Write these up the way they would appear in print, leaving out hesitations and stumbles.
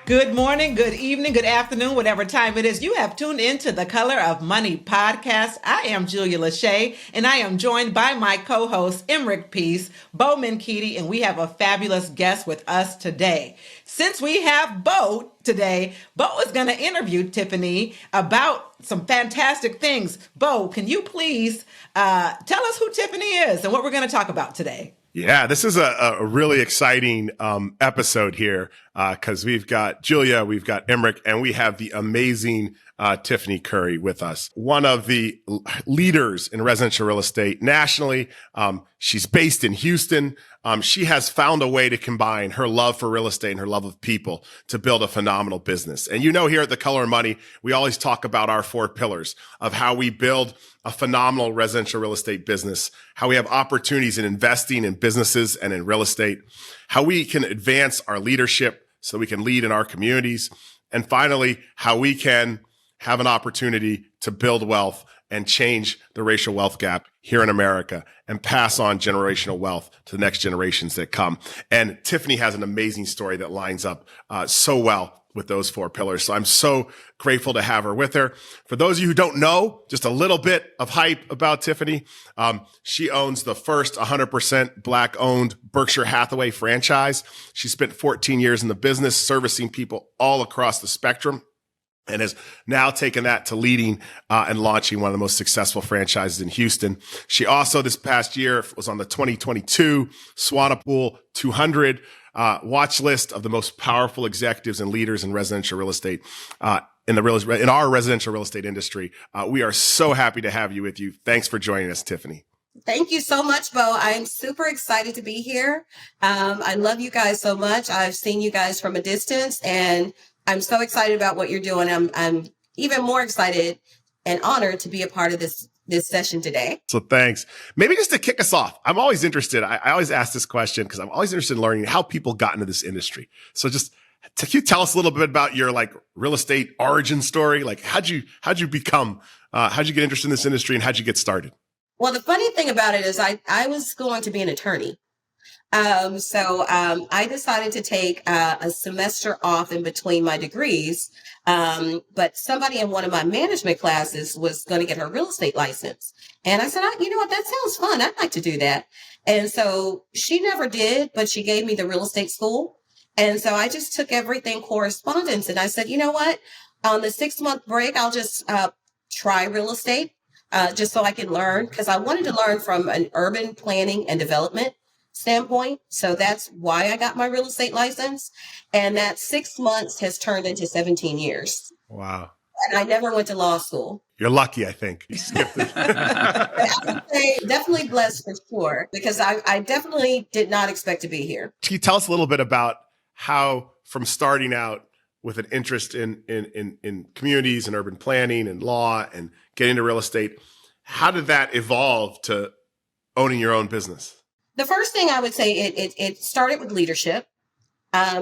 Good morning, good evening, good afternoon, whatever time it is. You have tuned into the Color of Money podcast. I am Julia Lachey, and I am joined by my co-host, Emmerich Peace, Bowman Keaty, and we have a fabulous guest with us today. Since we have Bo today, Bo is going to interview Tiffany about some fantastic things. Bo, can you please tell us who Tiffany is and what we're going to talk about today? Yeah, this is a really exciting episode here because we've got Julia, we've got Emmerich, and we have the amazing Tiffany Curry with us, one of the leaders in residential real estate nationally. She's based in Houston. She has found a way to combine her love for real estate and her love of people to build a phenomenal business. And you know, here at the Color of Money, we always talk about our 4 pillars of how we build a phenomenal residential real estate business, how we have opportunities in investing in businesses and in real estate, how we can advance our leadership so we can lead in our communities, and finally, how we can have an opportunity to build wealth and change the racial wealth gap here in America and pass on generational wealth to the next generations that come. And Tiffany has an amazing story that lines up so well with those 4 pillars. So I'm so grateful to have her with her. For those of you who don't know, just a little bit of hype about Tiffany. She owns the first 100% Black-owned Berkshire Hathaway franchise. She spent 14 years in the business servicing people all across the spectrum, and has now taken that to leading and launching one of the most successful franchises in Houston. She also, this past year, was on the 2022 Swanepoel 200 watch list of the most powerful executives and leaders in residential real estate in our residential real estate industry. We are so happy to have you with you. Thanks for joining us, Tiffany. Thank you so much, Bo. I'm super excited to be here. I love you guys so much. I've seen you guys from a distance, and I'm so excited about what you're doing. I'm even more excited and honored to be a part of this session today. So thanks. Maybe just to kick us off, I'm always interested. I always ask this question because I'm always interested in learning how people got into this industry. So just can you tell us a little bit about your real estate origin story? How'd you get interested in this industry and how'd you get started? Well, the funny thing about it is I was going to be an attorney. I decided to take a semester off in between my degrees. But somebody in one of my management classes was going to get her real estate license. And I said, you know what, that sounds fun. I'd like to do that. And so she never did, but she gave me the real estate school. And so I just took everything correspondence, and I said, you know what, on the 6-month break, I'll just try real estate just so I can learn, because I wanted to learn from an urban planning and development standpoint. So that's why I got my real estate license. And that 6 months has turned into 17 years. Wow. And I never went to law school. You're lucky, I think. You skipped it. I would say definitely blessed for sure, because I definitely did not expect to be here. Can you tell us a little bit about how, from starting out with an interest in communities and urban planning and law and getting into real estate, how did that evolve to owning your own business? The first thing I would say, it started with leadership,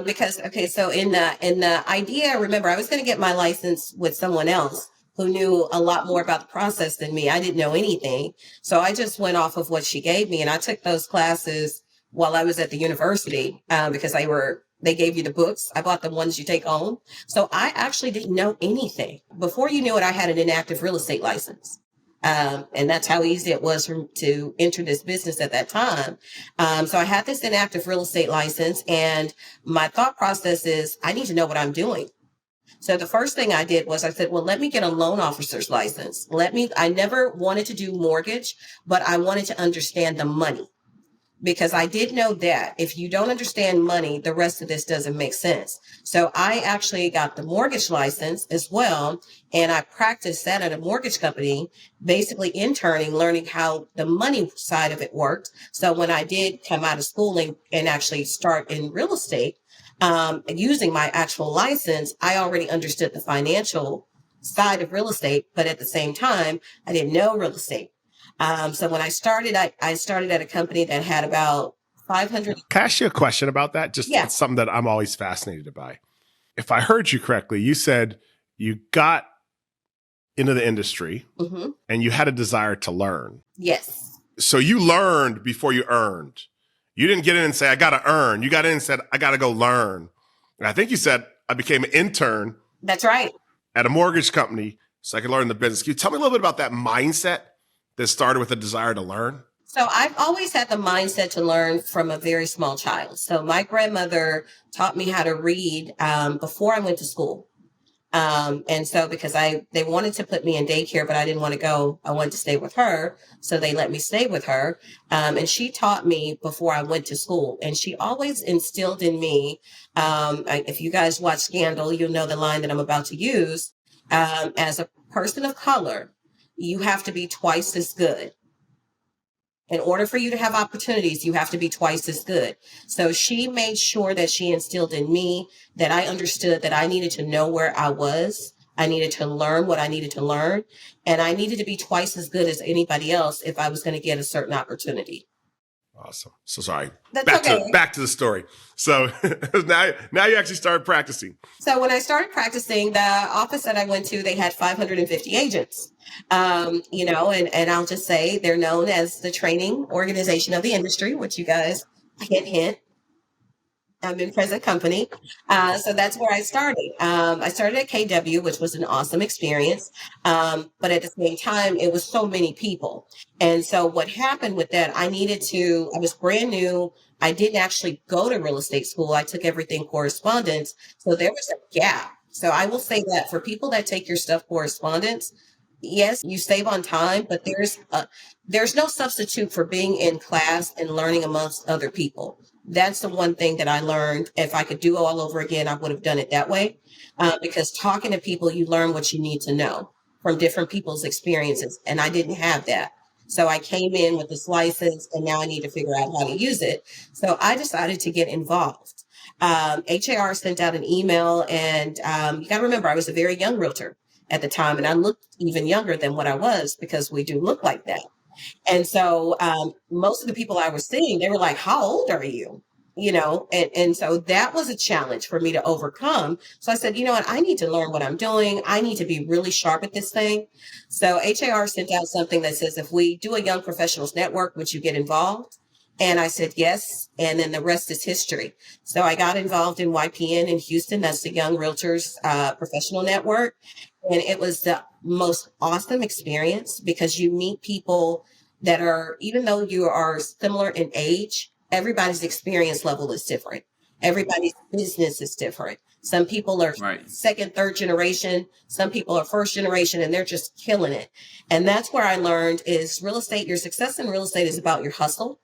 because, so in the idea, remember, I was going to get my license with someone else who knew a lot more about the process than me. I didn't know anything. So I just went off of what she gave me. And I took those classes while I was at the university, because they gave you the books. I bought the ones you take home. So I actually didn't know anything. Before you knew it, I had an inactive real estate license. And that's how easy it was to enter this business at that time. So I had this inactive real estate license, and my thought process is, I need to know what I'm doing. So the first thing I did was I said, well, let me get a loan officer's license. I never wanted to do mortgage, but I wanted to understand the money. Because I did know that if you don't understand money, the rest of this doesn't make sense. So I actually got the mortgage license as well. And I practiced that at a mortgage company, basically interning, learning how the money side of it worked. So when I did come out of schooling and actually start in real estate, using my actual license, I already understood the financial side of real estate. But at the same time, I didn't know real estate. So when I started, I started at a company that had about 500. Can I ask you a question about that? It's something that I'm always fascinated by. If I heard you correctly, you said you got into the industry and you had a desire to learn. Yes. So you learned before you earned. You didn't get in and say, I got to earn. You got in and said, I got to go learn. And I think you said, I became an intern That's right. at a mortgage company so I could learn the business. Can you tell me a little bit about that mindset that started with a desire to learn? So I've always had the mindset to learn from a very small child. So my grandmother taught me how to read before I went to school. And so because they wanted to put me in daycare, but I didn't want to go. I wanted to stay with her. So they let me stay with her. And she taught me before I went to school. And she always instilled in me, if you guys watch Scandal, you'll know the line that I'm about to use. As a person of color, you have to be twice as good. In order for you to have opportunities, you have to be twice as good. So she made sure that she instilled in me that I understood that I needed to know where I was. I needed to learn what I needed to learn. And I needed to be twice as good as anybody else if I was going to get a certain opportunity. Awesome. So sorry. That's Back to the story. So now you actually started practicing. So when I started practicing, the office that I went to, they had 550 agents. And I'll just say they're known as the training organization of the industry, which you guys hint. I'm in present company. So that's where I started. I started at KW, which was an awesome experience. But at the same time, it was so many people. And so what happened with that, I was brand new. I didn't actually go to real estate school. I took everything correspondence. So there was a gap. So I will say that for people that take your stuff correspondence, yes, you save on time, but there's no substitute for being in class and learning amongst other people. That's the one thing that I learned. If I could do it all over again, I would have done it that way. Because talking to people, you learn what you need to know from different people's experiences. And I didn't have that. So I came in with this license and now I need to figure out how to use it. So I decided to get involved. HAR sent out an email and you got to remember, I was a very young realtor at the time, and I looked even younger than what I was because we do look like that. And so most of the people I was seeing, they were like, how old are you? And so that was a challenge for me to overcome. So I said, you know what? I need to learn what I'm doing. I need to be really sharp at this thing. So HAR sent out something that says, if we do a Young Professionals Network, would you get involved? And I said, yes. And then the rest is history. So I got involved in YPN in Houston. That's the Young Realtors Professional Network. And it was the most awesome experience because you meet people that are, even though you are similar in age, everybody's experience level is different. Everybody's business is different. Some people are second, third generation. Some people are first generation and they're just killing it. And that's where I learned is real estate. Your success in real estate is about your hustle.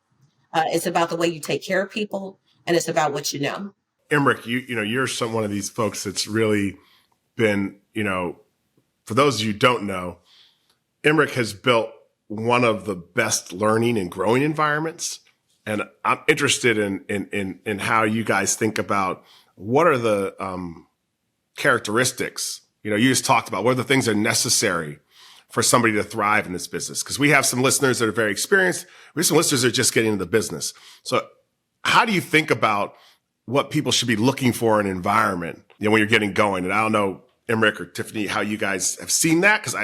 It's about the way you take care of people, and it's about what you know. Emrick, you're one of these folks that's really been, for those of you who don't know, Emrick has built one of the best learning and growing environments. And I'm interested in how you guys think about what are the characteristics. You just talked about what are the things that are necessary for somebody to thrive in this business. Because we have some listeners that are very experienced. We have some listeners that are just getting into the business. So how do you think about what people should be looking for in an environment, when you're getting going? And I don't know, Emrick or Tiffany, how you guys have seen that. Because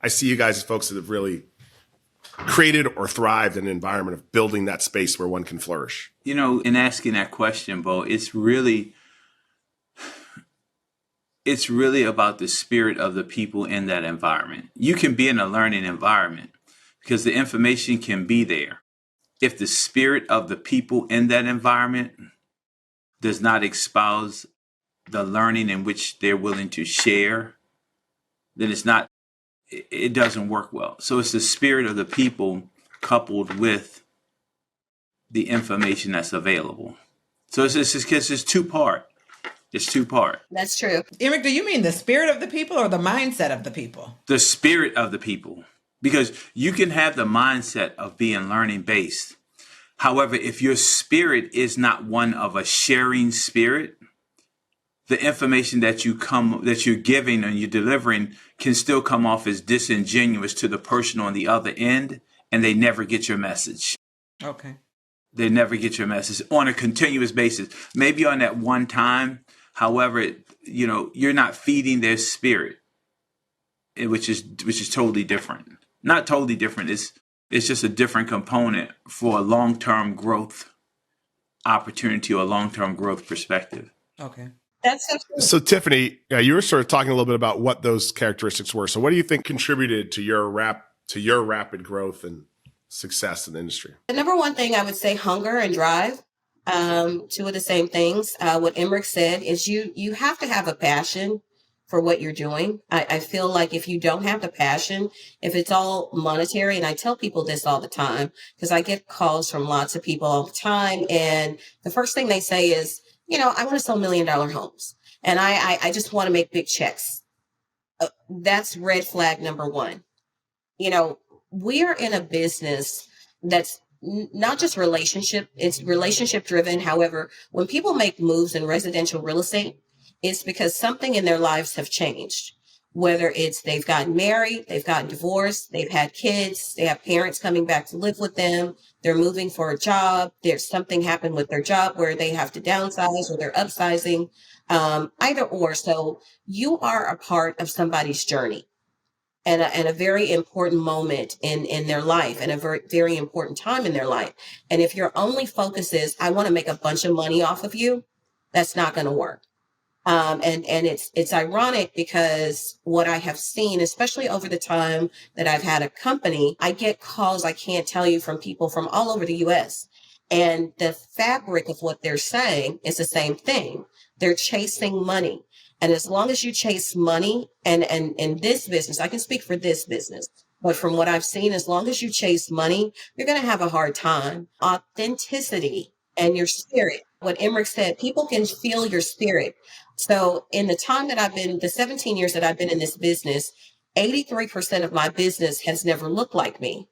I see you guys as folks that have really created or thrived in an environment of building that space where one can flourish. In asking that question, Bo, it's really about the spirit of the people in that environment. You can be in a learning environment because the information can be there. If the spirit of the people in that environment does not espouse the learning in which they're willing to share, then it doesn't work well. So it's the spirit of the people coupled with the information that's available. So it's two-part. It's two-part. That's true. Emrick, do you mean the spirit of the people or the mindset of the people? The spirit of the people. Because you can have the mindset of being learning based. However, if your spirit is not one of a sharing spirit, the information that you're giving and you're delivering can still come off as disingenuous to the person on the other end, and they never get your message. Okay. They never get your message on a continuous basis. Maybe on that one time. However, you're not feeding their spirit, which is totally different. Not totally different. It's just a different component for a long-term growth opportunity or a long-term growth perspective. Okay. That's so true. So Tiffany, you were sort of talking a little bit about what those characteristics were. So what do you think contributed to your rapid growth and success in the industry? The number one thing I would say, hunger and drive. Two of the same things. What Emmerich said is you have to have a passion for what you're doing. I feel like if you don't have the passion, if it's all monetary, and I tell people this all the time because I get calls from lots of people all the time, and the first thing they say is, I want to sell $1 million homes, and I just want to make big checks. That's red flag number one. We're in a business that's not just relationship, it's relationship driven. However, when people make moves in residential real estate, it's because something in their lives have changed. Whether it's they've gotten married, they've gotten divorced, they've had kids, they have parents coming back to live with them, they're moving for a job, there's something happened with their job where they have to downsize or they're upsizing, either or. So you are a part of somebody's journey. And a very important moment in their life and a very, very important time in their life. And if your only focus is, I want to make a bunch of money off of you, that's not going to work. And it's ironic because what I have seen, especially over the time that I've had a company, I get calls, I can't tell you, from people from all over the US. And the fabric of what they're saying is the same thing. They're chasing money. And as long as you chase money, and in this business, I can speak for this business, but from what I've seen, as long as you chase money, you're going to have a hard time. Authenticity and your spirit. What Emmerich said, people can feel your spirit. So in the 17 years that I've been in this business, 83% of my business has never looked like me.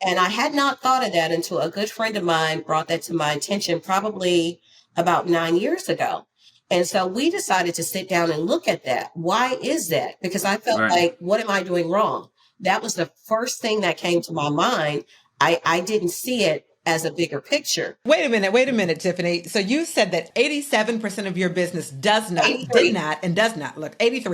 And I had not thought of that until a good friend of mine brought that to my attention probably about 9 years ago. And so we decided to sit down and look at that. Why is that? Because I felt like, what am I doing wrong? That was the first thing that came to my mind. I didn't see it as a bigger picture. Wait a minute, Tiffany. So you said that 87% of your business does not, 83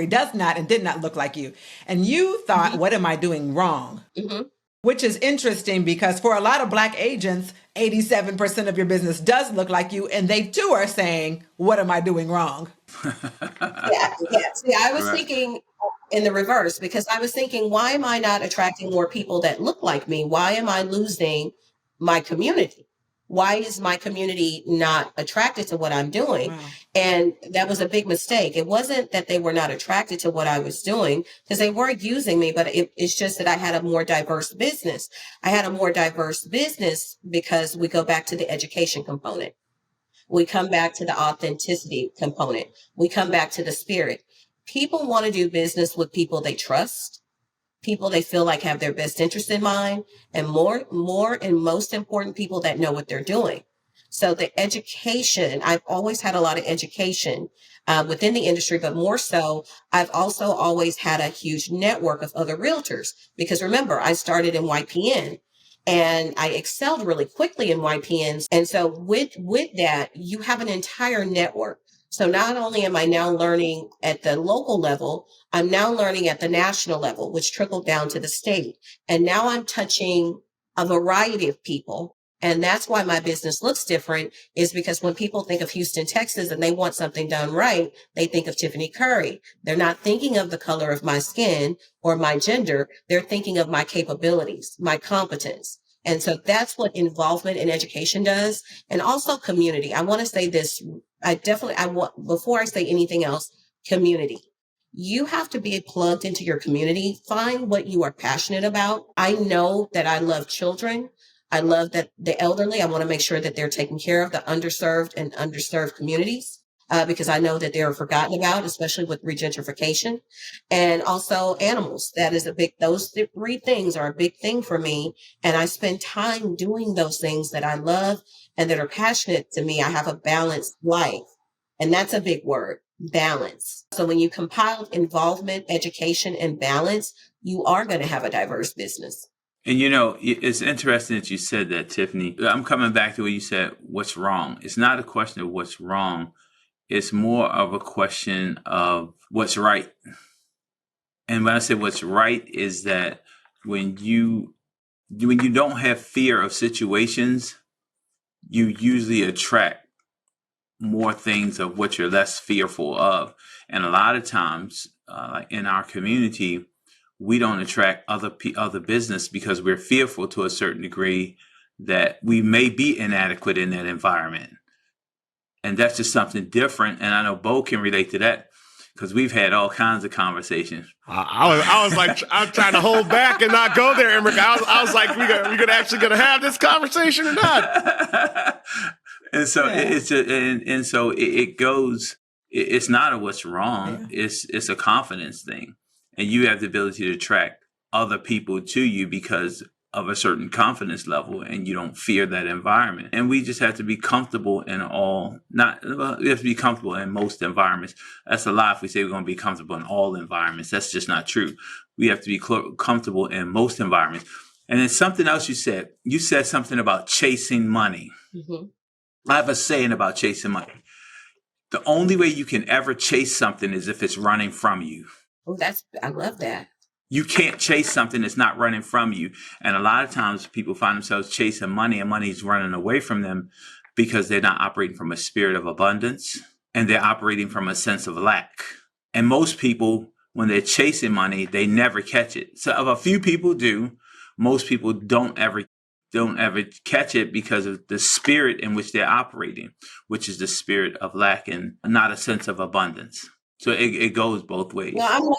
does not and did not look like you. And you thought, what am I doing wrong? Mm-hmm. Which is interesting because for a lot of Black agents, 87% of your business does look like you. And they too are saying, what am I doing wrong? Yeah. See, I was thinking in the reverse because I was thinking, why am I not attracting more people that look like me? Why am I losing my community? Why is my community not attracted to what I'm doing? Wow. And that was a big mistake. It wasn't that they were not attracted to what I was doing because they were using me, but it's just that I had a more diverse business. I had a more diverse business because we go back to the education component. We come back to the authenticity component. We come back to the spirit. People want to do business with people they trust, people they feel like have their best interest in mind, and more and most important, people that know what they're doing. So the education, I've always had a lot of education within the industry, but more so, I've also always had a huge network of other realtors because remember, I started in YPN. And I excelled really quickly in YPNs. And so with that, you have an entire network. So not only am I now learning at the local level, I'm now learning at the national level, which trickled down to the state. And now I'm touching a variety of people. And that's why my business looks different, is because when people think of Houston, Texas, and they want something done right, they think of Tiffany Curry. They're not thinking of the color of my skin or my gender. They're thinking of my capabilities, my competence. And so that's what involvement in education does. And also community. I want to say this. Before I say anything else, community. You have to be plugged into your community. Find what you are passionate about. I know that I love children. I love that the elderly. I want to make sure that they're taken care of, the underserved and underserved communities, because I know that they're forgotten about, especially with regentrification, and also animals. Those three things are a big thing for me. And I spend time doing those things that I love and that are passionate to me. I have a balanced life. And that's a big word, balance. So when you compile involvement, education, and balance, you are going to have a diverse business. And it's interesting that you said that, Tiffany. I'm coming back to what you said, what's wrong? It's not a question of what's wrong. It's more of a question of what's right. And when I say what's right is that when you don't have fear of situations, you usually attract more things of what you're less fearful of. And a lot of times, like in our community, we don't attract other business because we're fearful to a certain degree that we may be inadequate in that environment. And that's just something different. And I know Bo can relate to that because we've had all kinds of conversations. I was like, I'm trying to hold back and not go there, Emmerich. I was like, we're gonna actually gonna have this conversation or not? And so it's it goes. It's not a what's wrong. Yeah. It's a confidence thing, and you have the ability to attract other people to you because of a certain confidence level, and you don't fear that environment. And we just have to be comfortable in we have to be comfortable in most environments. That's a lie if we say we're going to be comfortable in all environments. That's just not true. We have to be comfortable in most environments. And then something else you said something about chasing money. Mm-hmm. I have a saying about chasing money. The only way you can ever chase something is if it's running from you. Oh, I love that. You can't chase something that's not running from you. And a lot of times people find themselves chasing money and money's running away from them because they're not operating from a spirit of abundance and they're operating from a sense of lack. And most people, when they're chasing money, they never catch it. So if a few people do, most people don't ever catch it because of the spirit in which they're operating, which is the spirit of lack and not a sense of abundance. So it goes both ways. Well, I'm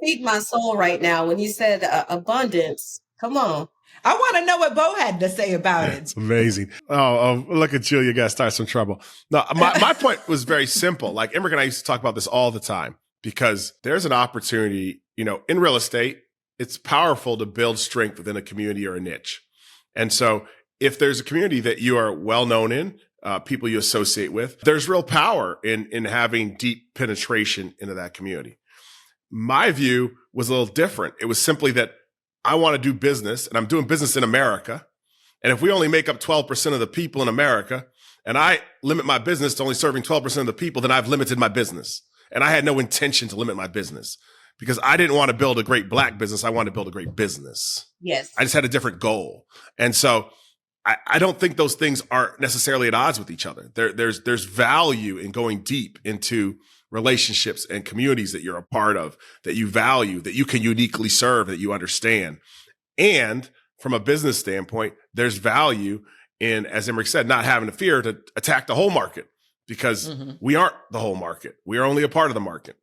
feed my soul right now when you said abundance. Come on. I want to know what Bo had to say about it. It's amazing. Oh, look at you. You got to start some trouble. No, my point was very simple. Like Emmerich and I used to talk about this all the time because there's an opportunity, in real estate, it's powerful to build strength within a community or a niche. And so if there's a community that you are well known in, people you associate with, there's real power in having deep penetration into that community. My view was a little different. It was simply that I want to do business and I'm doing business in America. And if we only make up 12% of the people in America and I limit my business to only serving 12% of the people, then I've limited my business. And I had no intention to limit my business because I didn't want to build a great Black business. I wanted to build a great business. Yes. I just had a different goal. And so I don't think those things are necessarily at odds with each other. There's value in going deep into relationships and communities that you're a part of, that you value, that you can uniquely serve, that you understand. And from a business standpoint, there's value in, as Emmerich said, not having to fear to attack the whole market because we aren't the whole market. We are only a part of the market.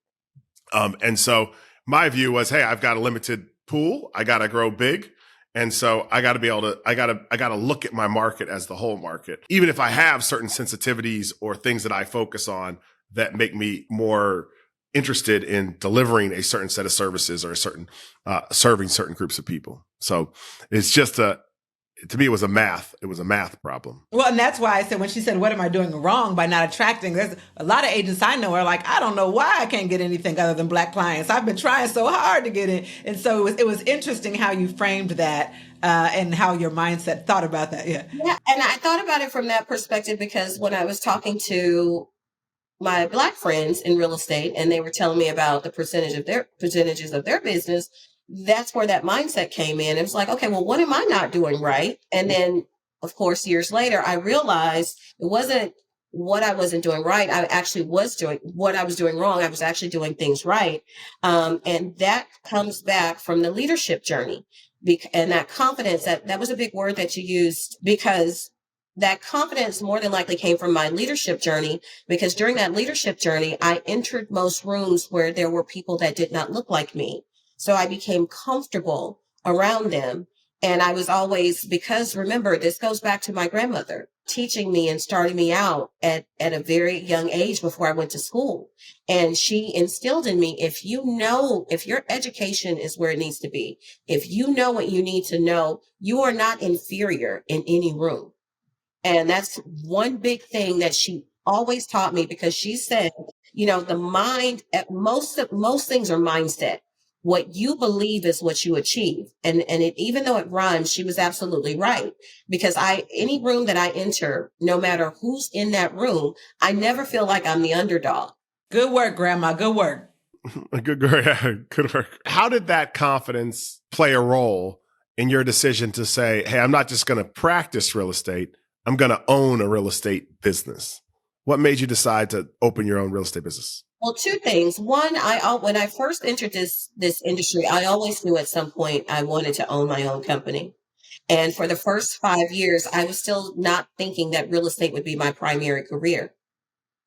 And so my view was, hey, I've got a limited pool. I got to grow big. And so I got to be able to, I got to look at my market as the whole market, even if I have certain sensitivities or things that I focus on that make me more interested in delivering a certain set of services or a certain, serving certain groups of people. So it's just to me, it was a math problem. Well, and that's why I said, when she said, what am I doing wrong by not attracting? There's a lot of agents I know are like, I don't know why I can't get anything other than Black clients. I've been trying so hard to get in. And so it was interesting how you framed that and how your mindset thought about that. Yeah. Yeah. And I thought about it from that perspective because when I was talking to my Black friends in real estate and they were telling me about the percentages of their business, that's where that mindset came in. It was like, okay, well, what am I not doing right? And then, of course, years later, I realized it wasn't what I wasn't doing right. I actually was doing what I was doing wrong. I was actually doing things right. And that comes back from the leadership journey. And that confidence, that was a big word that you used, because that confidence more than likely came from my leadership journey, because during that leadership journey, I entered most rooms where there were people that did not look like me. So I became comfortable around them. And I was always, because remember, this goes back to my grandmother teaching me and starting me out at a very young age before I went to school. And she instilled in me, if your education is where it needs to be, if you know what you need to know, you are not inferior in any room. And that's one big thing that she always taught me, because she said, the mind, most things are mindset. What you believe is what you achieve. And even though it rhymes, she was absolutely right. Because any room that I enter, no matter who's in that room, I never feel like I'm the underdog. Good work, Grandma. Good work. Good work. How did that confidence play a role in your decision to say, hey, I'm not just going to practice real estate, I'm going to own a real estate business? What made you decide to open your own real estate business? Well, two things. One, when I first entered this industry, I always knew at some point I wanted to own my own company. And for the first 5 years, I was still not thinking that real estate would be my primary career.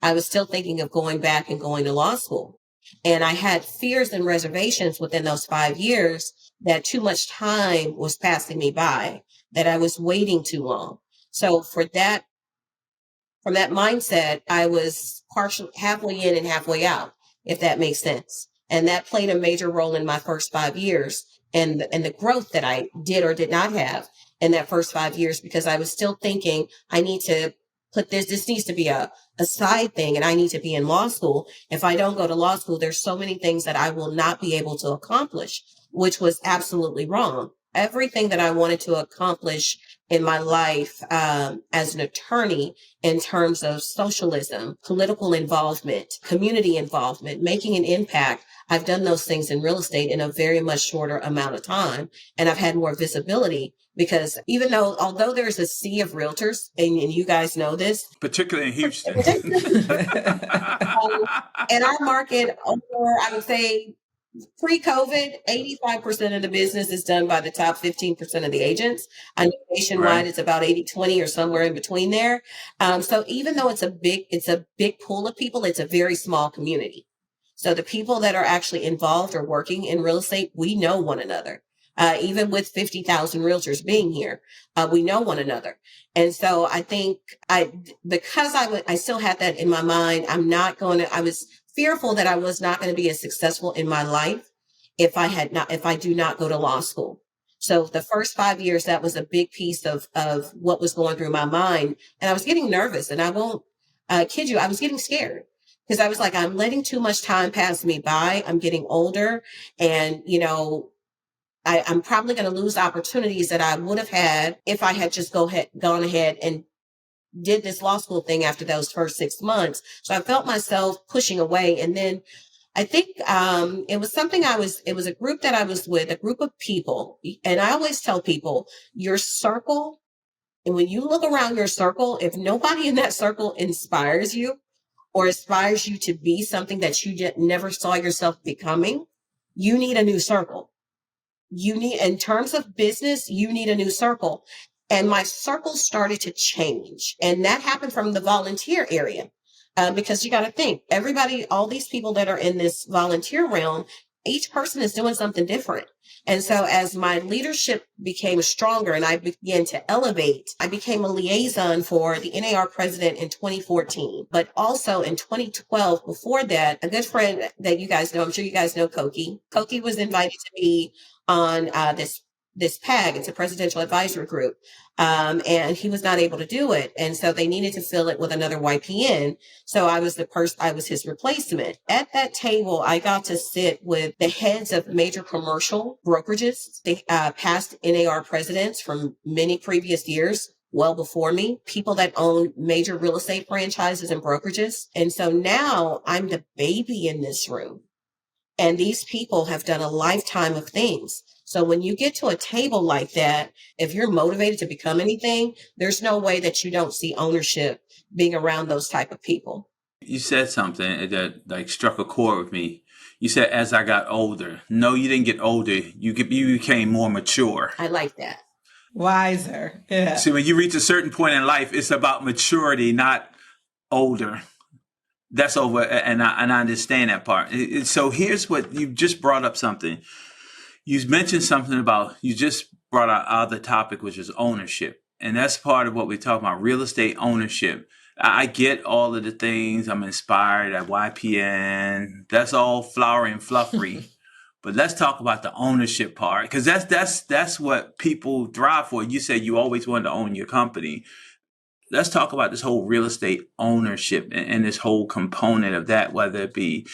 I was still thinking of going back and going to law school. And I had fears and reservations within those 5 years that too much time was passing me by, that I was waiting too long. So from that mindset, I was partially halfway in and halfway out, if that makes sense. And that played a major role in my first 5 years and the growth that I did or did not have in that first 5 years, because I was still thinking I need to put this needs to be a side thing, and I need to be in law school. If I don't go to law school, there's so many things that I will not be able to accomplish, which was absolutely wrong. Everything that I wanted to accomplish in my life as an attorney in terms of socialism, political involvement, community involvement, making an impact, I've done those things in real estate in a very much shorter amount of time. And I've had more visibility because although there's a sea of realtors, and you guys know this, particularly in Houston, in our market, I would say, pre-COVID, 85% of the business is done by the top 15% of the agents. I know nationwide, right, it's about 80-20 or somewhere in between there. So even though it's a big pool of people, it's a very small community. So the people that are actually involved or working in real estate, we know one another. Even with 50,000 realtors being here, we know one another. And so I think because I still had that in my mind, I was fearful that I was not going to be as successful in my life if I do not go to law school. So the first 5 years, that was a big piece of what was going through my mind. And I was getting nervous, and I won't kid you, I was getting scared because I was like, I'm letting too much time pass me by. I'm getting older, and, I'm probably going to lose opportunities that I would have had if I had just gone ahead and did this law school thing after those first 6 months. So I felt myself pushing away. And then I think it was a group that I was with, a group of people. And I always tell people, your circle, and when you look around your circle, if nobody in that circle inspires you or aspires you to be something that you never saw yourself becoming, you need a new circle. In terms of business, you need a new circle. And my circle started to change. And that happened from the volunteer area. Because you got to think, all these people that are in this volunteer realm, each person is doing something different. And so as my leadership became stronger and I began to elevate, I became a liaison for the NAR president in 2014. But also in 2012, before that, a good friend that you guys know, I'm sure you guys know Koki. Koki was invited to be on this PAG. It's a presidential advisory group. And he was not able to do it. And so they needed to fill it with another YPN. So I was his replacement. At that table, I got to sit with the heads of major commercial brokerages, the past NAR presidents from many previous years, well before me, people that own major real estate franchises and brokerages. And so now I'm the baby in this room. And these people have done a lifetime of things. So when you get to a table like that, if you're motivated to become anything, there's no way that you don't see ownership being around those type of people. You said something that struck a chord with me. You said, as I got older. No, you didn't get older. You became more mature. I like that. Wiser. Yeah. See, when you reach a certain point in life, it's about maturity, not older. That's over, and I understand that part. So here's what you just brought up something. You mentioned something you just brought out other topic, which is ownership. And that's part of what we talk about, real estate ownership. I get all of the things. I'm inspired at YPN. That's all flowery and fluffery. But let's talk about the ownership part, because that's what people thrive for. You said you always wanted to own your company. Let's talk about this whole real estate ownership and this whole component of that, whether it be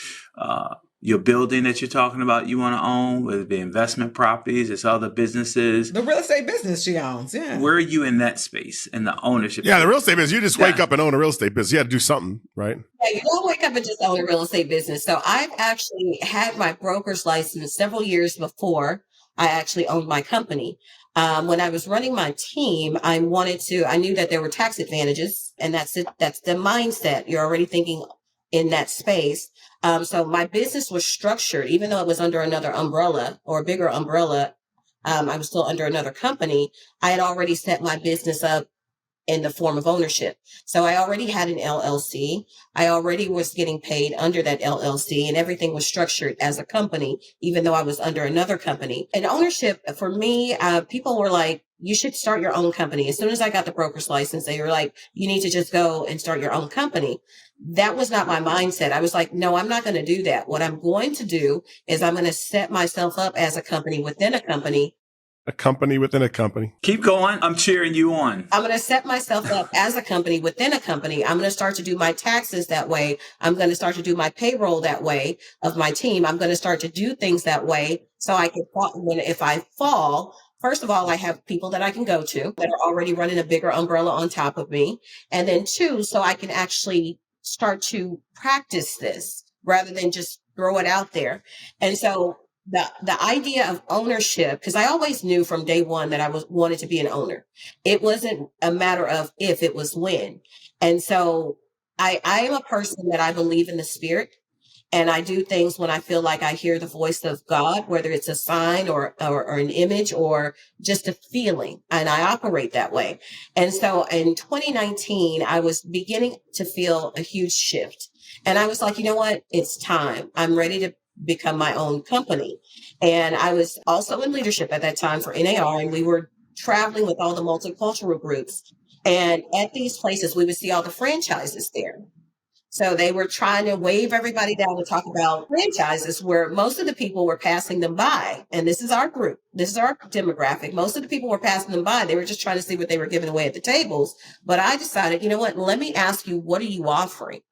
your building that you're talking about you want to own, whether it be investment properties, it's other businesses. The real estate business she owns, yeah. Where are you in that space, in the ownership? Yeah, the real estate business, you just wake up and own a real estate business. You got to do something, right? Yeah, you don't wake up and just own a real estate business. So I've actually had my broker's license several years before I actually owned my company. When I was running my team, I knew that there were tax advantages, and that's it. That's the mindset. You're already thinking in that space. So my business was structured, even though it was under another umbrella or a bigger umbrella. I was still under another company. I had already set my business up in the form of ownership. So I already had an LLC. I already was getting paid under that LLC, and everything was structured as a company, even though I was under another company. And ownership for me, people were like, you should start your own company. As soon as I got the broker's license, they were like, you need to just go and start your own company. That was not my mindset. I was like, no, I'm not going to do that. What I'm going to do is I'm going to set myself up as a company within a company. A company within a company. Keep going. I'm cheering you on. I'm going to set myself up as a company within a company. I'm going to start to do my taxes that way. I'm going to start to do my payroll that way of my team. I'm going to start to do things that way so I can, if I fall, first of all, I have people that I can go to that are already running a bigger umbrella on top of me. And then two, so I can actually start to practice this rather than just throw it out there. And so the idea of ownership, because I always knew from day one that I wanted to be an owner. It wasn't a matter of if, it was when. And so I am a person that I believe in the spirit, and I do things when I feel like I hear the voice of God, whether it's a sign or an image or just a feeling, and I operate that way. And so in 2019, I was beginning to feel a huge shift, and I was like, you know what? It's time. I'm ready to become my own company. And I was also in leadership at that time for NAR, and we were traveling with all the multicultural groups. And at these places, we would see all the franchises there. So they were trying to wave everybody down to talk about franchises, where most of the people were passing them by. And this is our group. This is our demographic. Most of the people were passing them by. They were just trying to see what they were giving away at the tables. But I decided, you know what? Let me ask you, what are you offering?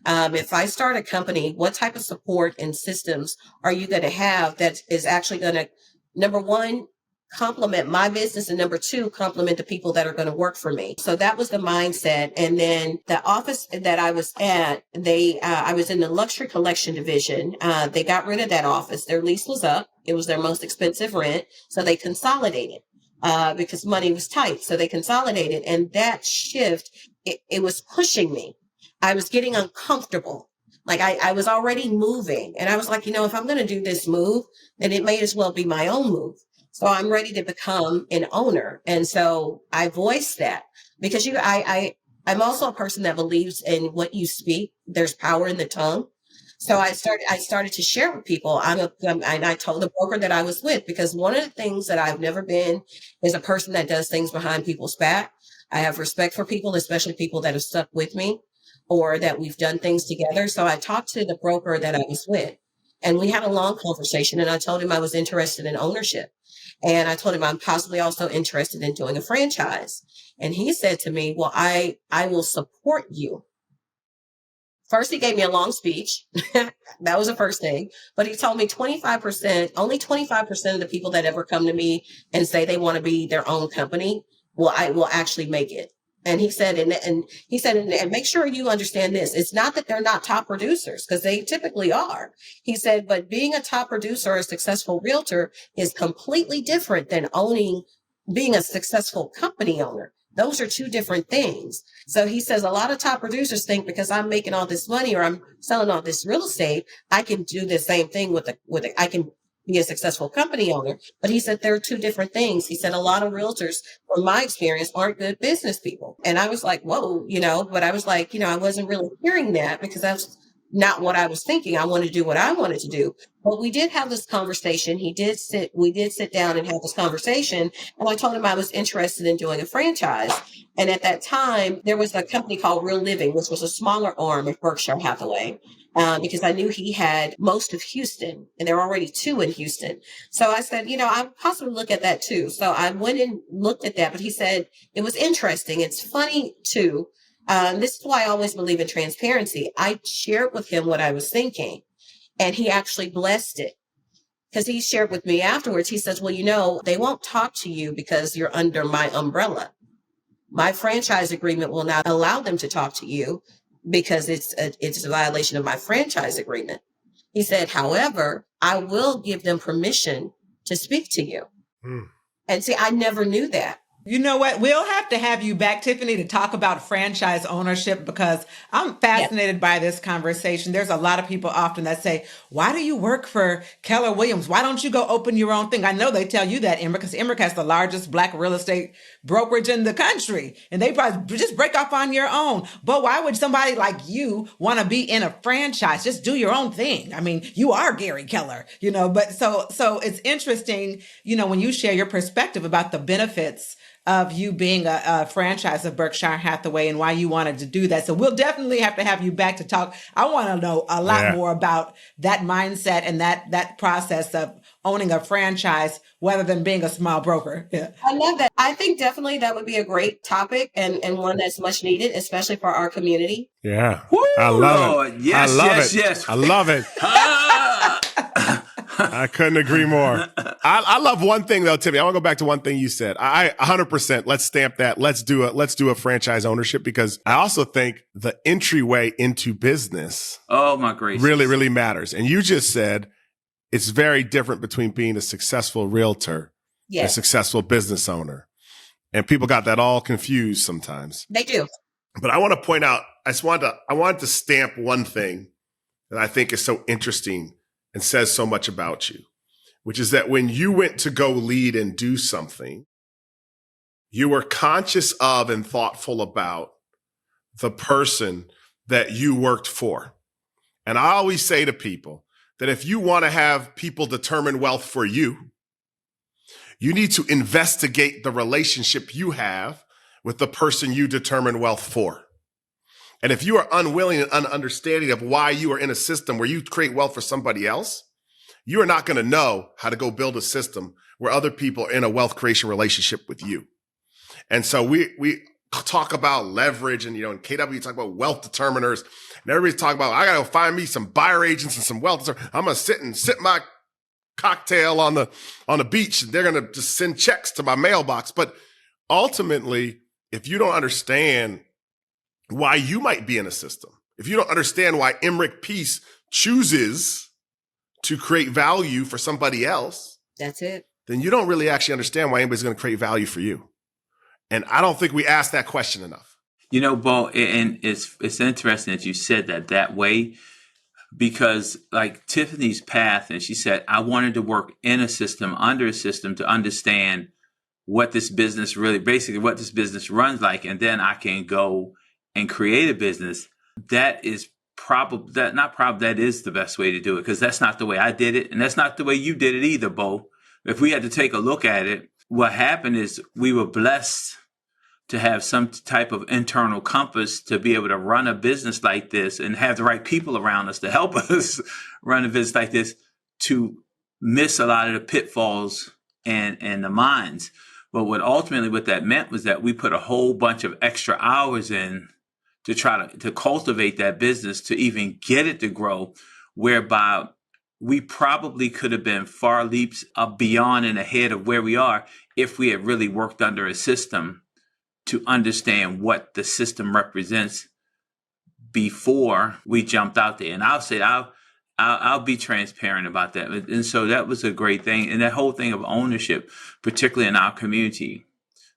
If I start a company, what type of support and systems are you going to have that is actually going to, number one, complement my business, and number two, complement the people that are going to work for me? So that was the mindset. And then the office that I was at, I was in the luxury collection division. They got rid of that office. Their lease was up. It was their most expensive rent. So they consolidated. Because money was tight. So they consolidated. And that shift, it was pushing me. I was getting uncomfortable. Like I was already moving, and I was like, if I'm going to do this move, then it may as well be my own move. So I'm ready to become an owner. And so I voiced that because I'm also a person that believes in what you speak. There's power in the tongue. So I started to share with people. And I told the broker that I was with, because one of the things that I've never been is a person that does things behind people's back. I have respect for people, especially people that have stuck with me, or that we've done things together. So I talked to the broker that I was with, and we had a long conversation, and I told him I was interested in ownership. And I told him I'm possibly also interested in doing a franchise. And he said to me, well, I will support you. First, he gave me a long speech. That was the first thing. But he told me only 25% of the people that ever come to me and say they want to be their own company will actually make it. And he said, and make sure you understand this. It's not that they're not top producers, because they typically are. He said, but being a top producer or a successful realtor is completely different than being a successful company owner. Those are two different things. So he says a lot of top producers think because I'm making all this money or I'm selling all this real estate, I can do the same thing I can be a successful company owner. But he said there are two different things. He said a lot of realtors, from my experience, aren't good business people. And I was like, whoa, but I was like, I wasn't really hearing that, because that's not what I was thinking. I wanted to do what I wanted to do. But we did have this conversation. We did sit down and have this conversation. And I told him I was interested in doing a franchise. And at that time, there was a company called Real Living, which was a smaller arm of Berkshire Hathaway. Because I knew he had most of Houston, and there were already two in Houston. So I said, I'd possibly look at that too. So I went and looked at that, but he said it was interesting. It's funny too. This is why I always believe in transparency. I shared with him what I was thinking, and he actually blessed it, because he shared with me afterwards. He says, well, they won't talk to you because you're under my umbrella. My franchise agreement will not allow them to talk to you, because it's a violation of my franchise agreement. He said, however, I will give them permission to speak to you. And see, I never knew that. You know what? We'll have to have you back, Tiffany, to talk about franchise ownership because I'm fascinated by this conversation. There's a lot of people often that say, why do you work for Keller Williams? Why don't you go open your own thing? I know they tell you that, Emrick, because Emrick has the largest Black real estate brokerage in the country. And they probably just break off on your own. But why would somebody like you want to be in a franchise? Just do your own thing. I mean, you are Gary Keller, but so it's interesting, when you share your perspective about the benefits of you being a franchise of Berkshire Hathaway and why you wanted to do that. So we'll definitely have to have you back to talk. I want to know a lot more about that mindset and that process of owning a franchise rather than being a small broker. Yeah. I love that. I think definitely that would be a great topic and one that's much needed, especially for our community. Yeah. Woo, I love Lord. it. Yes, I love yes, it. yes. I love it. I couldn't agree more. I love one thing though, Tiffany. I want to go back to one thing you said. I 100%. Let's stamp that. Let's do a franchise ownership because I also think the entryway into business. Oh my gracious. Really, really matters. And you just said it's very different between being a successful realtor and a successful business owner. And people got that all confused sometimes. They do. But I want to point out, I wanted to stamp one thing that I think is so interesting and says so much about you, which is that when you went to go lead and do something, you were conscious of and thoughtful about the person that you worked for. And I always say to people that if you want to have people determine wealth for you, you need to investigate the relationship you have with the person you determine wealth for. And if you are unwilling and ununderstanding of why you are in a system where you create wealth for somebody else, you are not going to know how to go build a system where other people are in a wealth creation relationship with you. And so we talk about leverage and, in KW, you talk about wealth determiners and everybody's talking about, I got to go find me some buyer agents and some wealth. I'm going to sit and sip my cocktail on the beach and they're going to just send checks to my mailbox. But ultimately, if you don't understand why you might be in a system, if you don't understand why Emrick Peace chooses to create value for somebody else, that's it. Then you don't really actually understand why anybody's going to create value for you. And I don't think we ask that question enough. Bo, and it's interesting that you said that way, because like Tiffany's path, and she said, I wanted to work in a system, under a system to understand what this business runs like. And then I can go and create a business. That is that is the best way to do it, because that's not the way I did it. And that's not the way you did it either, Bo. If we had to take a look at it, what happened is we were blessed to have some type of internal compass to be able to run a business like this and have the right people around us to help us run a business like this, to miss a lot of the pitfalls and the mines. But what that meant was that we put a whole bunch of extra hours in to try to cultivate that business, to even get it to grow, whereby we probably could have been far leaps up beyond and ahead of where we are if we had really worked under a system to understand what the system represents before we jumped out there. And I'll be transparent about that. And so that was a great thing. And that whole thing of ownership, particularly in our community,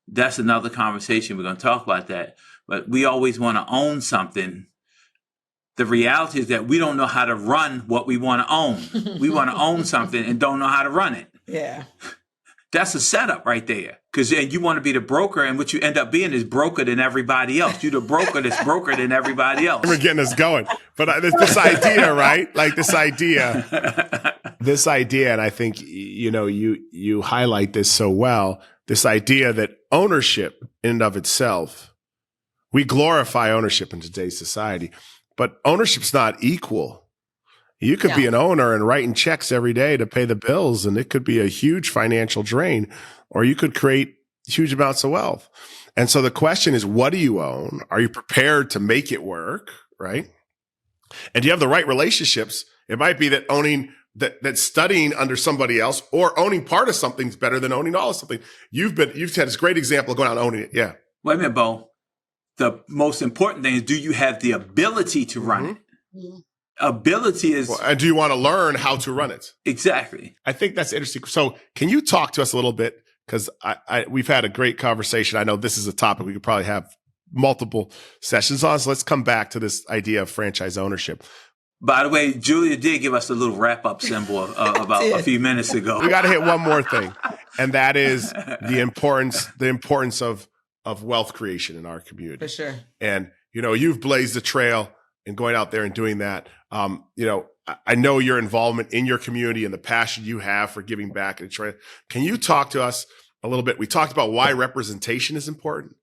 that's another conversation. We're going to talk about that. But we always want to own something. The reality is that we don't know how to run what we want to own. We want to own something and don't know how to run it. Yeah. That's a setup right there. Because then you want to be the broker, and what you end up being is broker than everybody else. You're the broker that's broker than everybody else. We're getting us going. But this idea, right? Like this idea, and I think, you highlight this so well, this idea that ownership in and of itself, we glorify ownership in today's society, but ownership's not equal. You could be an owner and writing checks every day to pay the bills, and it could be a huge financial drain, or you could create huge amounts of wealth. And so the question is, what do you own? Are you prepared to make it work, right? And do you have the right relationships? It might be that owning that studying under somebody else or owning part of something is better than owning all of something. You've had this great example of going out and owning it. Yeah. Wait a minute, Bo. The most important thing is, do you have the ability to run it? Mm-hmm. Ability is... Well, and do you want to learn how to run it? Exactly. I think that's interesting. So can you talk to us a little bit? because we've had a great conversation. I know this is a topic we could probably have multiple sessions on. So let's come back to this idea of franchise ownership. By the way, Julia did give us a little wrap-up symbol about a few minutes ago. We got to hit one more thing, and that is the importance of wealth creation in our community. For sure. And, you've blazed a trail in going out there and doing that. I know your involvement in your community and the passion you have for giving back. Can you talk to us a little bit? We talked about why representation is important,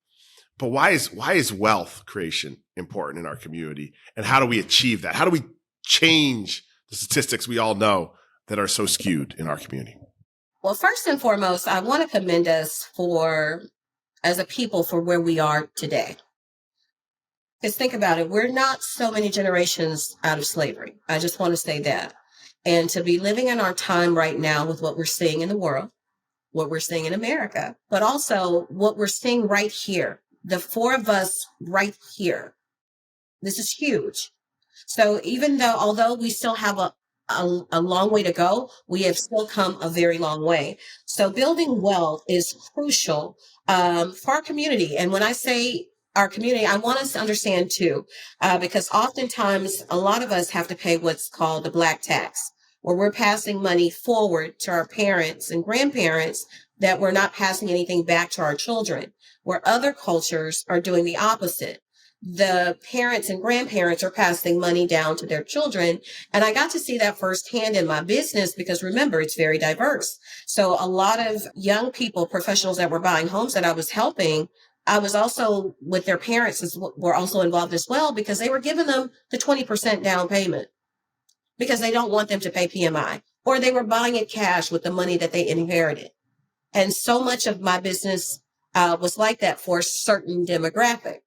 but why is wealth creation important in our community? And how do we achieve that? How do we change the statistics we all know that are so skewed in our community? Well, first and foremost, I want to commend us as a people for where we are today. Because think about it, we're not so many generations out of slavery. I just want to say that. And to be living in our time right now with what we're seeing in the world, what we're seeing in America, but also what we're seeing right here, the four of us right here. This is huge. So although we still have a long way to go, we have still come a very long way. So building wealth is crucial for our community. And when I say our community, I want us to understand too, because oftentimes a lot of us have to pay what's called the black tax, where we're passing money forward to our parents and grandparents that we're not passing anything back to our children, where other cultures are doing the opposite. The parents and grandparents are passing money down to their children. And I got to see that firsthand in my business because remember, it's very diverse. So a lot of young people, professionals that were buying homes that I was helping, I was also with their parents were also involved as well because they were giving them the 20% down payment because they don't want them to pay PMI, or they were buying it cash with the money that they inherited. And so much of my business was like that for a certain demographic.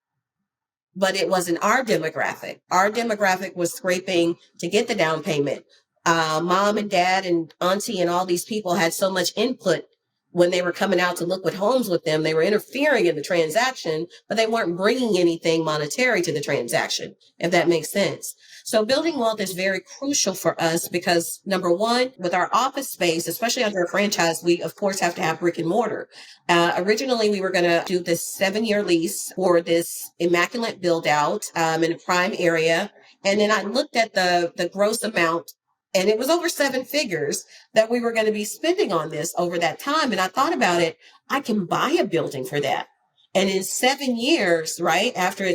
But it wasn't our demographic. Our demographic was scraping to get the down payment. Mom and dad and auntie and all these people had so much input when they were coming out to look at homes with them. They were interfering in the transaction, but they weren't bringing anything monetary to the transaction, if that makes sense. So building wealth is very crucial for us because number one, with our office space, especially under a franchise, we of course have to have brick and mortar. Originally, we were going to do this 7-year lease for this immaculate build out in a prime area. And then I looked at the gross amount, and it was over 7 figures that we were going to be spending on this over that time. And I thought about it, I can buy a building for that. And in 7 years, right, after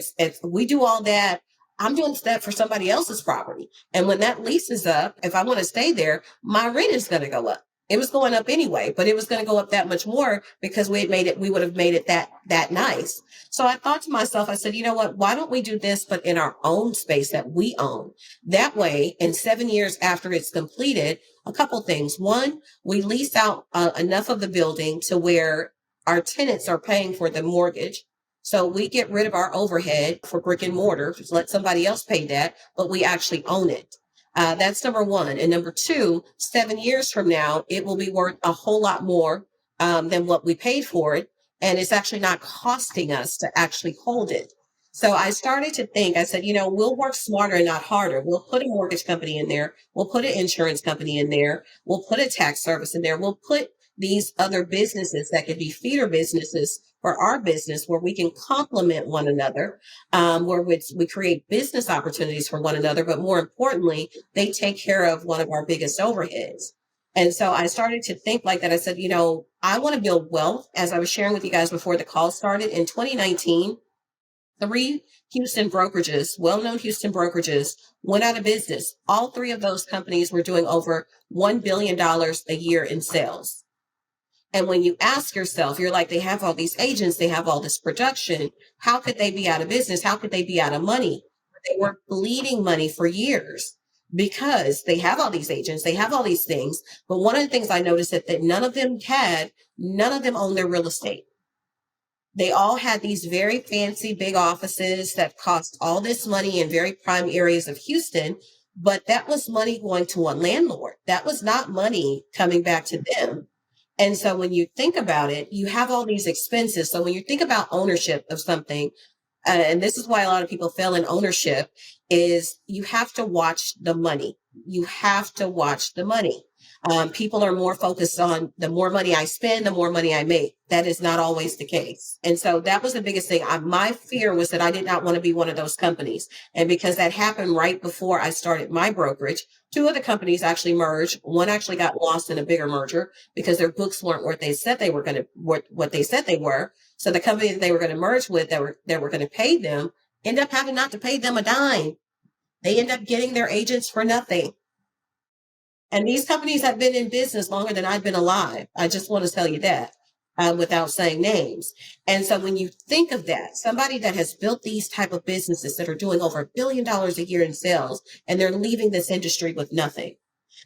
we do all that, I'm doing that for somebody else's property. And when that lease is up, if I want to stay there, my rent is going to go up. It was going up anyway, but it was going to go up that much more because we would have made it that nice. So I thought to myself, I said, you know what, why don't we do this, but in our own space that we own? That way, in 7 years after it's completed, a couple things. One, we lease out enough of the building to where our tenants are paying for the mortgage. So we get rid of our overhead for brick and mortar, just let somebody else pay that, but we actually own it. That's number one. And number two, 7 years from now, it will be worth a whole lot more than what we paid for it. And it's actually not costing us to actually hold it. So I started to think, I said, we'll work smarter and not harder. We'll put a mortgage company in there. We'll put an insurance company in there. We'll put a tax service in there. We'll put these other businesses that could be feeder businesses for our business where we can complement one another, where we create business opportunities for one another. But more importantly, they take care of one of our biggest overheads. And so I started to think like that. I said, I want to build wealth. As I was sharing with you guys before the call started, in 2019, 3 Houston brokerages, well-known Houston brokerages, went out of business. All 3 of those companies were doing over $1 billion a year in sales. And when you ask yourself, you're like, they have all these agents, they have all this production. How could they be out of business? How could they be out of money? They were bleeding money for years because they have all these agents, they have all these things. But one of the things I noticed that none of them owned their real estate. They all had these very fancy big offices that cost all this money in very prime areas of Houston. But that was money going to a landlord. That was not money coming back to them. And so when you think about it, you have all these expenses. So when you think about ownership of something, and this is why a lot of people fail in ownership, is you have to watch the money. You have to watch the money. People are more focused on the more money I spend, the more money I make. That is not always the case. And so that was the biggest thing. My fear was that I did not want to be one of those companies. And because that happened right before I started my brokerage, two of the companies actually merged. One actually got lost in a bigger merger because their books weren't what they said they were going to, what they said they were. So the company that they were going to merge with that were going to pay them end up having not to pay them a dime. They end up getting their agents for nothing. And these companies have been in business longer than I've been alive. I just want to tell you that without saying names. And so when you think of that, somebody that has built these type of businesses that are doing over $1 billion a year in sales, and they're leaving this industry with nothing.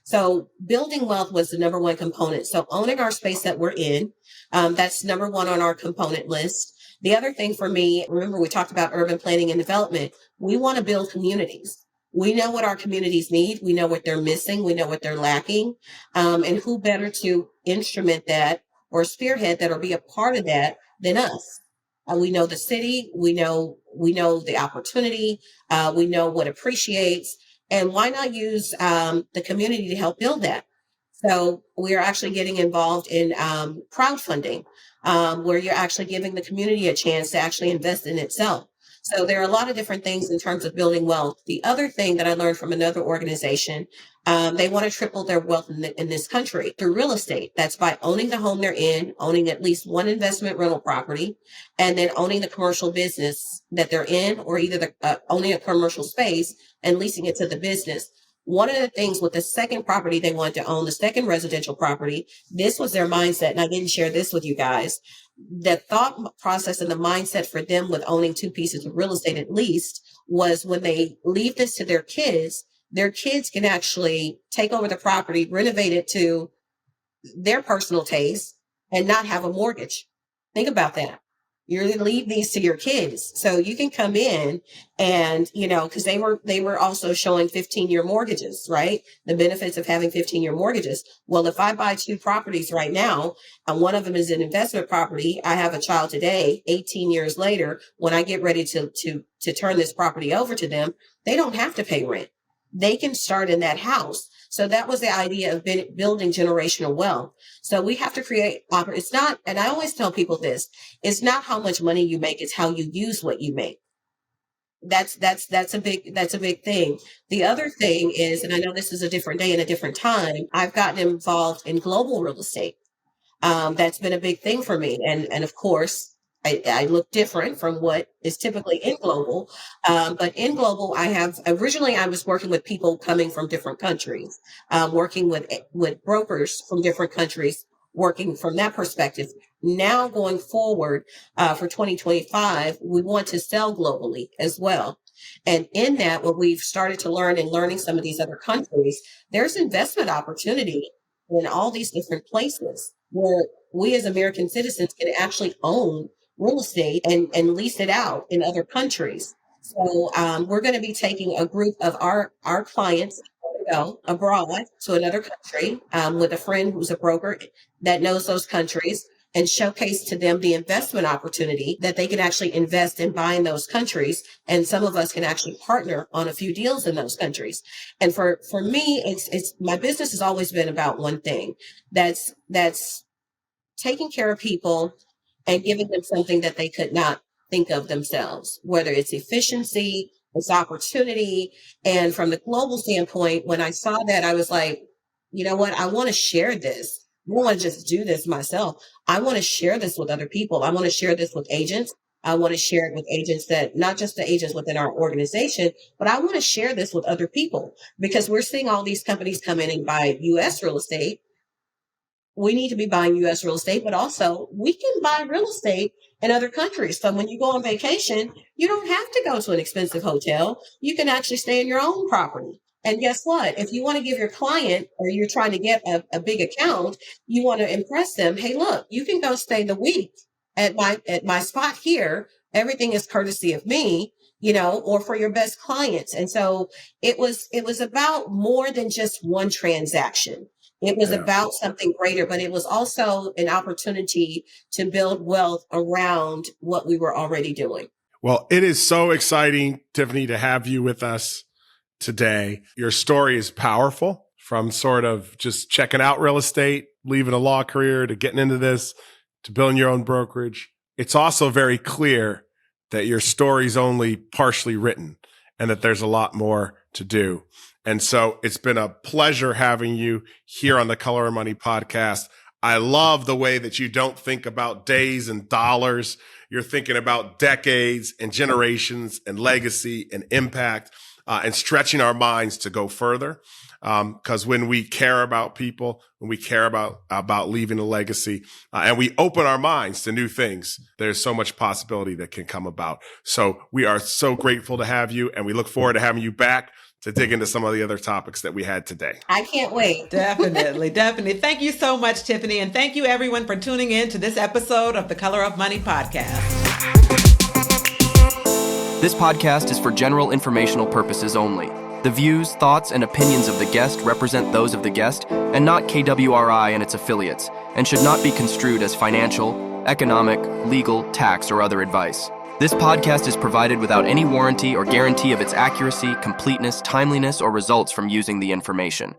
So building wealth was the number one component. So owning our space that we're in, that's number one on our component list. The other thing for me, remember we talked about urban planning and development. We want to build communities. We know what our communities need. We know what they're missing. We know what they're lacking. And who better to instrument that or spearhead that or be a part of that than us? We know the city. We know the opportunity. We know what appreciates. And why not use the community to help build that? So we are actually getting involved in crowdfunding, where you're actually giving the community a chance to actually invest in itself. So there are a lot of different things in terms of building wealth. The other thing that I learned from another organization, they want to triple their wealth in this country through real estate. That's by owning the home they're in, owning at least one investment rental property, and then owning the commercial business that they're in, or either owning a commercial space and leasing it to the business. One of the things with the second property they wanted to own, the second residential property, this was their mindset, and I didn't share this with you guys. The thought process and the mindset for them with owning two pieces of real estate at least was when they leave this to their kids can actually take over the property, renovate it to their personal taste, and not have a mortgage. Think about that. You're going to leave these to your kids. So you can come in and, because they were also showing 15-year mortgages, right? The benefits of having 15-year mortgages. Well, if I buy two properties right now, and one of them is an investment property, I have a child today, 18 years later, when I get ready to turn this property over to them, they don't have to pay rent. They can start in that house. So that was the idea of building generational wealth. So we have to create, it's not, and I always tell people this, it's not how much money you make, it's how you use what you make. That's a big thing. The other thing is, and I know this is a different day and a different time, I've gotten involved in global real estate. That's been a big thing for me. And of course, I look different from what is typically in global. But in global, originally I was working with people coming from different countries, working with brokers from different countries, working from that perspective. Now going forward, for 2025, we want to sell globally as well. And in that, what we've started to learn and learning some of these other countries, there's investment opportunity in all these different places where we as American citizens can actually own real estate and lease it out in other countries. So we're going to be taking a group of our clients to go abroad to another country with a friend who's a broker that knows those countries, and showcase to them the investment opportunity that they can actually invest and buy in those countries. And some of us can actually partner on a few deals in those countries. And for me, it's my business has always been about one thing. That's taking care of people and giving them something that they could not think of themselves, whether it's efficiency, it's opportunity. And from the global standpoint, when I saw that, I was like, you know what? I want to share this. I don't want to just do this myself. I want to share this with other people. I want to share this with agents. I want to share it with agents that, not just the agents within our organization, but I want to share this with other people, because we're seeing all these companies come in and buy U.S. real estate. We need to be buying U.S. real estate, but also we can buy real estate in other countries. So when you go on vacation, you don't have to go to an expensive hotel. You can actually stay in your own property. And guess what? If you want to give your client, or you're trying to get a big account, you want to impress them. Hey, look, you can go stay the week at my spot here. Everything is courtesy of me, or for your best clients. And so it was about more than just one transaction. It was about something greater, but it was also an opportunity to build wealth around what we were already doing. Well, it is so exciting, Tiffany, to have you with us today. Your story is powerful from sort of just checking out real estate, leaving a law career to getting into this, to building your own brokerage. It's also very clear that your story's only partially written and that there's a lot more to do. And so it's been a pleasure having you here on the Color of Money podcast. I love the way that you don't think about days and dollars. You're thinking about decades and generations and legacy and impact, and stretching our minds to go further. Because when we care about people, when we care about leaving a legacy, and we open our minds to new things, there's so much possibility that can come about. So we are so grateful to have you, and we look forward to having you back to dig into some of the other topics that we had today. I can't wait. Definitely. Thank you so much, Tiffany. And thank you everyone for tuning in to this episode of the Color of Money podcast. This podcast is for general informational purposes only. The views, thoughts, and opinions of the guest represent those of the guest and not KWRI and its affiliates, and should not be construed as financial, economic, legal, tax, or other advice. This podcast is provided without any warranty or guarantee of its accuracy, completeness, timeliness, or results from using the information.